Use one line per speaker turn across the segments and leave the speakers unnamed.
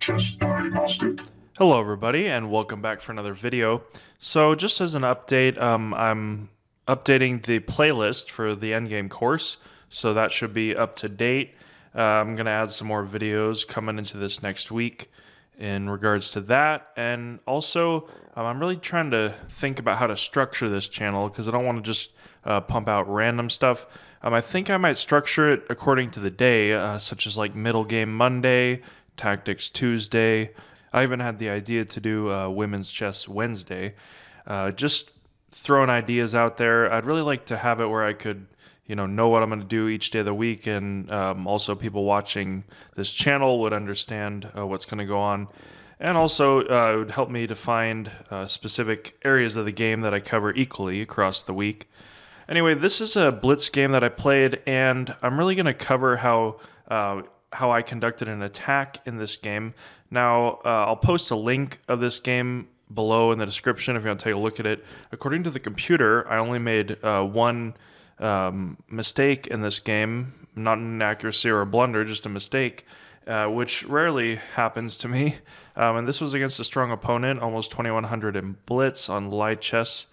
ChessDiagnostic.
Hello everybody and welcome back for another video. So just as an update, I'm updating the playlist for the endgame course, so that should be up to date. I'm going to add some more videos coming into this next week in regards to that, and also I'm really trying to think about how to structure this channel because I don't want to just pump out random stuff. I think I might structure it according to the day, such as like middle game Monday, tactics Tuesday. I even had the idea to do Women's Chess Wednesday. Just throwing ideas out there. I'd really like to have it where I could, know what I'm going to do each day of the week, and also people watching this channel would understand what's going to go on. And also, it would help me to find specific areas of the game that I cover equally across the week. Anyway, this is a blitz game that I played, and I'm really going to cover how I conducted an attack in this game. Now, I'll post a link of this game below in the description if you want to take a look at it. According to the computer, I only made one mistake in this game, not an inaccuracy or a blunder, just a mistake, which rarely happens to me. And this was against a strong opponent, almost 2100 in blitz on light chess.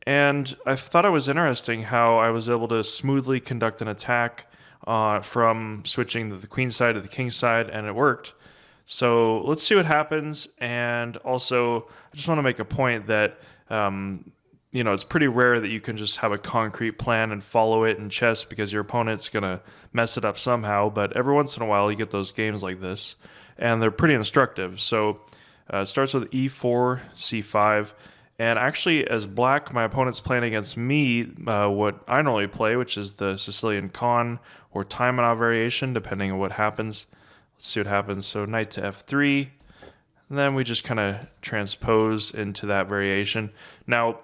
And I thought it was interesting how I was able to smoothly conduct an attack from switching to the queen side to the king side, and it worked. So let's see what happens. And also, I just want to make a point that it's pretty rare that you can just have a concrete plan and follow it in chess because your opponent's gonna mess it up somehow. But every once in a while, you get those games like this, and they're pretty instructive. So it starts with e4, c5. And actually, as black, my opponent's playing against me what I normally play, which is the Sicilian Con or Taimanov variation, depending on what happens. Let's see what happens. So knight to f3, and then we just kind of transpose into that variation. Now,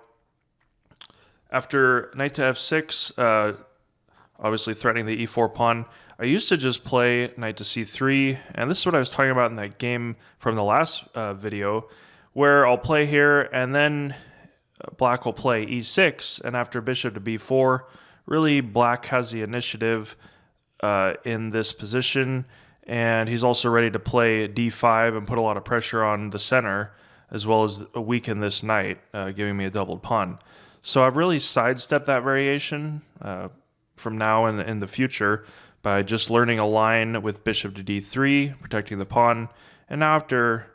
after knight to f6, obviously threatening the e4 pawn, I used to just play knight to c3, and this is what I was talking about in that game from the last video, where I'll play here, and then black will play e6, and after bishop to b4, really black has the initiative in this position, and he's also ready to play d5 and put a lot of pressure on the center, as well as weaken this knight, giving me a doubled pawn. So I've really sidestepped that variation from now and in the future by just learning a line with bishop to d3, protecting the pawn, and now after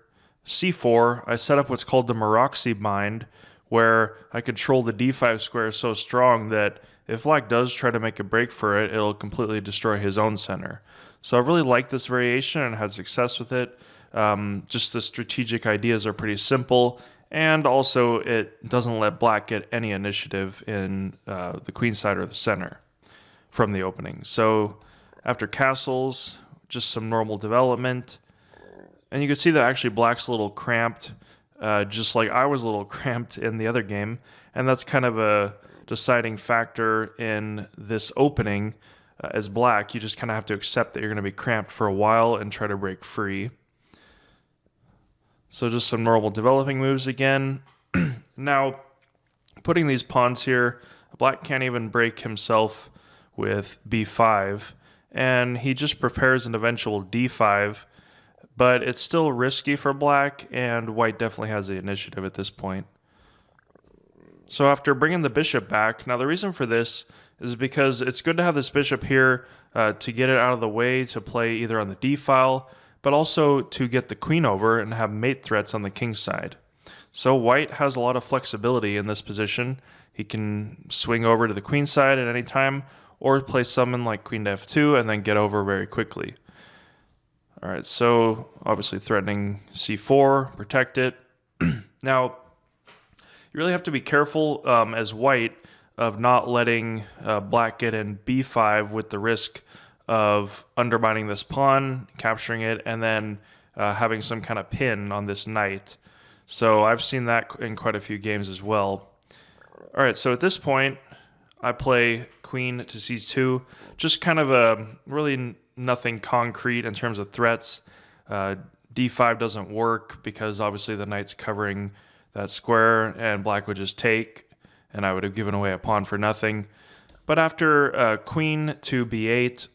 c4, I set up what's called the Maroczy bind, where I control the d5 square so strong that if black does try to make a break for it, it'll completely destroy his own center. So I really like this variation and had success with it. Just the strategic ideas are pretty simple, and also it doesn't let black get any initiative in the queen side or the center from the opening. So after castles, just some normal development. And you can see that actually black's a little cramped, just like I was a little cramped in the other game. And that's kind of a deciding factor in this opening. As black, you just kind of have to accept that you're going to be cramped for a while and try to break free. So just some normal developing moves again. Now, putting these pawns here, black can't even break himself with b5. And he just prepares an eventual d5. But it's still risky for black, and white definitely has the initiative at this point. So after bringing the bishop back, now the reason for this is because it's good to have this bishop here to get it out of the way to play either on the d file, but also to get the queen over and have mate threats on the king side. So white has a lot of flexibility in this position. He can swing over to the queen side at any time, or play something like queen to f2 and then get over very quickly. All right, so obviously threatening c4, protect it. Now, you really have to be careful as white of not letting black get in b5 with the risk of undermining this pawn, capturing it, and then having some kind of pin on this knight. So I've seen that in quite a few games as well. All right, so at this point, I play queen to c2, just kind of a really nothing concrete in terms of threats. D5 doesn't work because obviously the knight's covering that square, and black would just take, and I would have given away a pawn for nothing. But after queen to b8,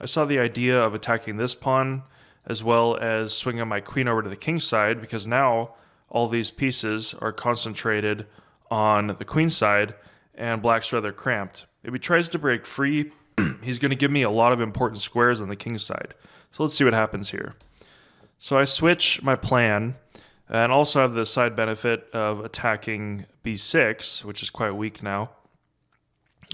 I saw the idea of attacking this pawn as well as swinging my queen over to the king side, because now all these pieces are concentrated on the queen side, and black's rather cramped. If he tries to break free, he's going to give me a lot of important squares on the king side. So let's see what happens here. So I switch my plan, and also have the side benefit of attacking b6, which is quite weak now.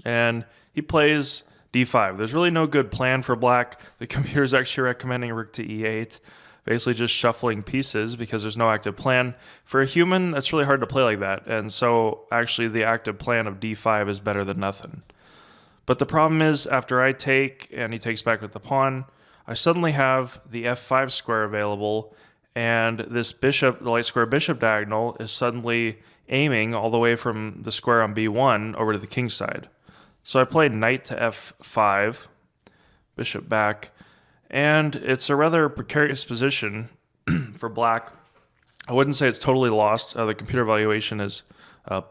And he plays d5. There's really no good plan for black. The computer is actually recommending rook to e8, basically just shuffling pieces because there's no active plan. For a human, that's really hard to play like that, and so actually the active plan of d5 is better than nothing. But the problem is, after I take and he takes back with the pawn, I suddenly have the f5 square available, and this bishop, the light square bishop diagonal, is suddenly aiming all the way from the square on b1 over to the king side. So I played knight to f5, bishop back, and it's a rather precarious position for black. I wouldn't say it's totally lost. The computer evaluation is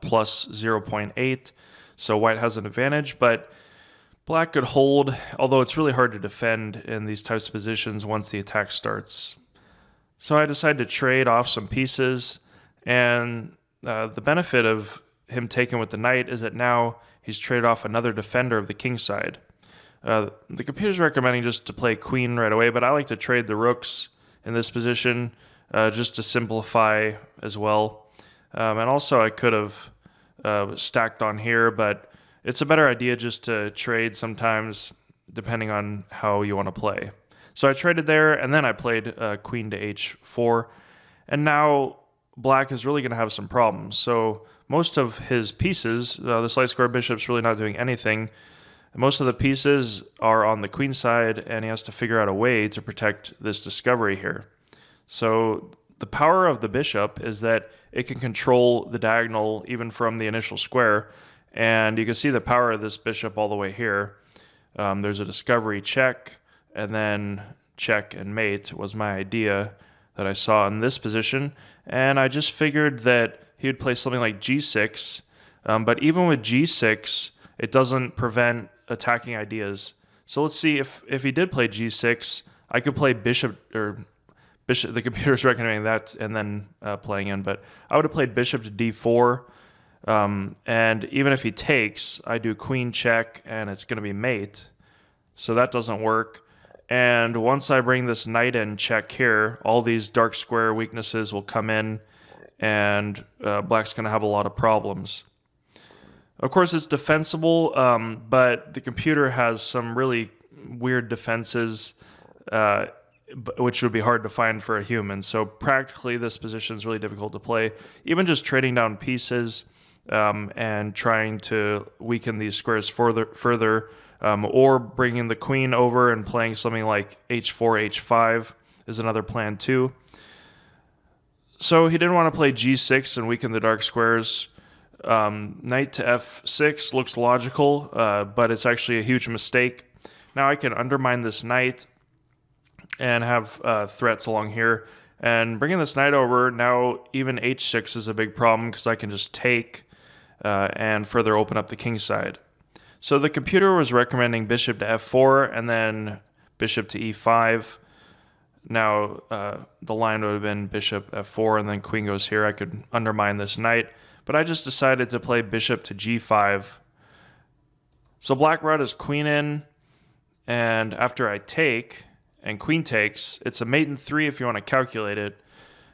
plus 0.8, so white has an advantage, but black could hold, although it's really hard to defend in these types of positions once the attack starts. So I decided to trade off some pieces, and the benefit of him taking with the knight is that now he's traded off another defender of the king side. The computer's recommending just to play queen right away, but I like to trade the rooks in this position just to simplify as well. And also I could have stacked on here, but it's a better idea just to trade sometimes depending on how you want to play. So I traded there, and then I played queen to h4, and now black is really going to have some problems. So most of his pieces, this light square bishop's really not doing anything. Most of the pieces are on the queen side, and he has to figure out a way to protect this discovery here. So the power of the bishop is that it can control the diagonal even from the initial square, and you can see the power of this bishop all the way here. There's a discovery check, and then check and mate was my idea that I saw in this position, and I just figured that he would play something like g6, but even with g6, it doesn't prevent attacking ideas. So let's see if he did play g6, I could play bishop, the computer's recommending that, and then playing in, but I would have played bishop to d4, and even if he takes, I do queen check, and it's going to be mate, so that doesn't work. And once I bring this knight in check here, all these dark square weaknesses will come in, and black's going to have a lot of problems. Of course, it's defensible, but the computer has some really weird defenses, which would be hard to find for a human. So practically, this position is really difficult to play. Even just trading down pieces and trying to weaken these squares further, or bringing the queen over and playing something like h4, h5 is another plan too. So he didn't want to play g6 and weaken the dark squares. Knight to f6 looks logical, but it's actually a huge mistake. Now I can undermine this knight and have threats along here. And bringing this knight over, now even h6 is a big problem because I can just take and further open up the king side. So the computer was recommending bishop to f4 and then bishop to e5. Now the line would have been bishop f4 and then queen goes here. I could undermine this knight, but I just decided to play bishop to g5. So black brought his queen in, and after I take and queen takes, it's a mate in 3 if you want to calculate it.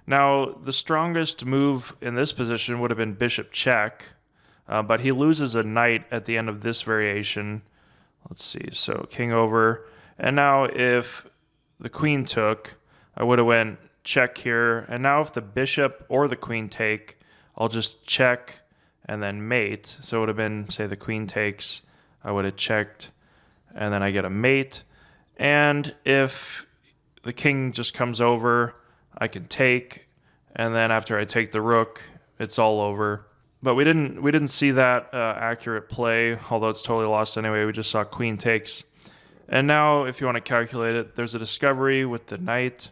Now the strongest move in this position would have been bishop check, but he loses a knight at the end of this variation. Let's see, so king over, and now if the queen took, I would have went check here, and now if the bishop or the queen take, I'll just check and then mate. So it would have been, say the queen takes, I would have checked, and then I get a mate. And if the king just comes over, I can take, and then after I take the rook, it's all over. But we didn't see that accurate play, although it's totally lost anyway. We just saw queen takes. And now, if you want to calculate it, there's a discovery with the knight,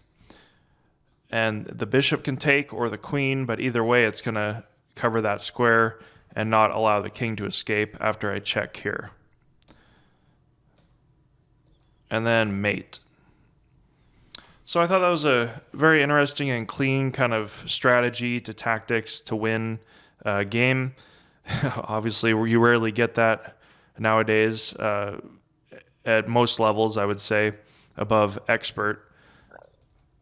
and the bishop can take or the queen, but either way, it's going to cover that square and not allow the king to escape after I check here. And then mate. So I thought that was a very interesting and clean kind of strategy to tactics to win a game. Obviously, you rarely get that nowadays at most levels, I would say, above expert,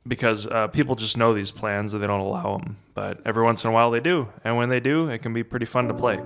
because people just know these plans and they don't allow them. But every once in a while they do, and when they do, it can be pretty fun to play.